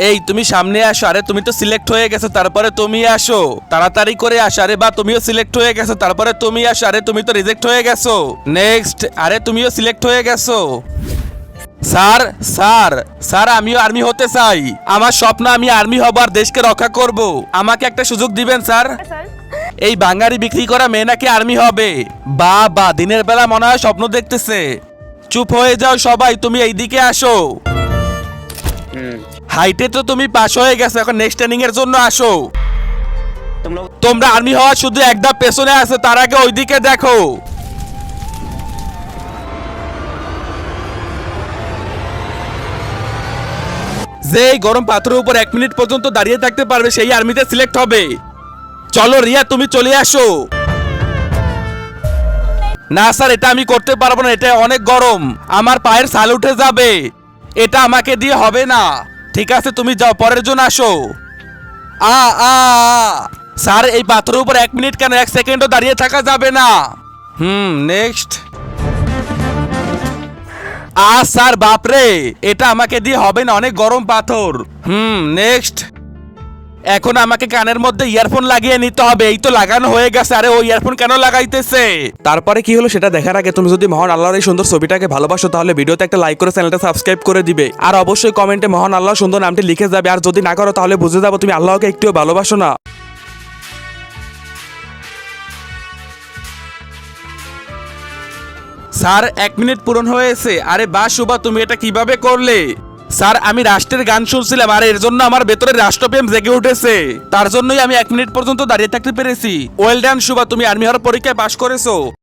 এই তুমি সামনে আসো। আরে তুমি তো সিলেক্ট হয়ে গেছো, তারপরে তুমি আসো, তাড়াতাড়ি করে আসো। আরে বা তুমিও সিলেক্ট হয়ে গেছো, তারপরে তুমি আসো। আরে তুমি তো রিজেক্ট হয়ে গেছো। নেক্সট। আরে তুমিও সিলেক্ট হয়ে গেছো। স্যার স্যার স্যার, আমিও আর্মি হতে চাই। আমার স্বপ্ন আমি আর্মি হব আর দেশকে রক্ষা করব। আমাকে একটা সুযোগ দিবেন স্যার। স্যার এই বাঙালি বিক্রি করা মেয়ে নাকি আর্মি হবে। বা বা, দিনের বেলা মনে হয় স্বপ্ন দেখতেছে। চুপ হয়ে যাও সবাই, তুমি এইদিকে আসো। হাইটে তো তুমি পাস হয়ে গেছো, এখন নেক্সট ট্রেনিং এর জন্য আসো। তোমরা আর্মি হওয়ার শুধু এক ধাপ পেছনে আছে, তার আগে ওইদিকে দেখো। যে এই গরম পাথরের উপর 1 মিনিট পর্যন্ত দাঁড়িয়ে থাকতে পারবে সেই আর্মিতে সিলেক্ট হবে। চলো রিয়া, তুমি চলে আসো। না স্যার, এটা আমি করতে পারবো না, এটা অনেক গরম, আমার পায়ের ছাল উঠে যাবে। এটা আমাকে দিয়ে হবে না। ঠিক আছে, তুমি যাও, পরের জন আসো। আ আ স্যার, এই পাথরের উপর 1 মিনিট কেন, 1 সেকেন্ডও দাঁড়িয়ে থাকা যাবে না। নেক্সট। স্যার বাপরে, এটা আমাকে দিয়ে হবে না, অনেক গরম পাথর। নেক্সট। এখন আমাকে কানের মধ্যে ইয়ারফোন লাগিয়ে নিতে হবে। এই তো লাগানো হয়ে গেছে। আরে ওই ইয়ারফোন কেন লাগাইতেছে? তারপরে কি হলো সেটা দেখার আগে তুমি যদি মহান আল্লাহর এই সুন্দর ছবিটাকে ভালোবাসো তাহলে ভিডিওতে একটা লাইক করে চ্যানেলটা সাবস্ক্রাইব করে দিবে। আর অবশ্যই কমেন্টে মহান আল্লাহর সুন্দর নামটি লিখে যাবে। আর যদি না করো তাহলে বুঝে যাবো তুমি আল্লাহকে একটুও ভালোবাসো না। স্যার 1 মিনিট পূরণ হয়েছে। আরে বা শুভা, তুমি এটা কিভাবে করলে? স্যার, আমি রাষ্ট্রের গান শুনছিলাম আর এর জন্য আমার ভেতরে রাষ্ট্রপ্রেম জেগে উঠেছে, তার জন্যই আমি 1 মিনিট পর্যন্ত দাঁড়িয়ে থাকতে পেরেছি। ওয়েল ডান শুভা, তুমি আর্মি হওয়ার পরীক্ষায় পাশ করেছো।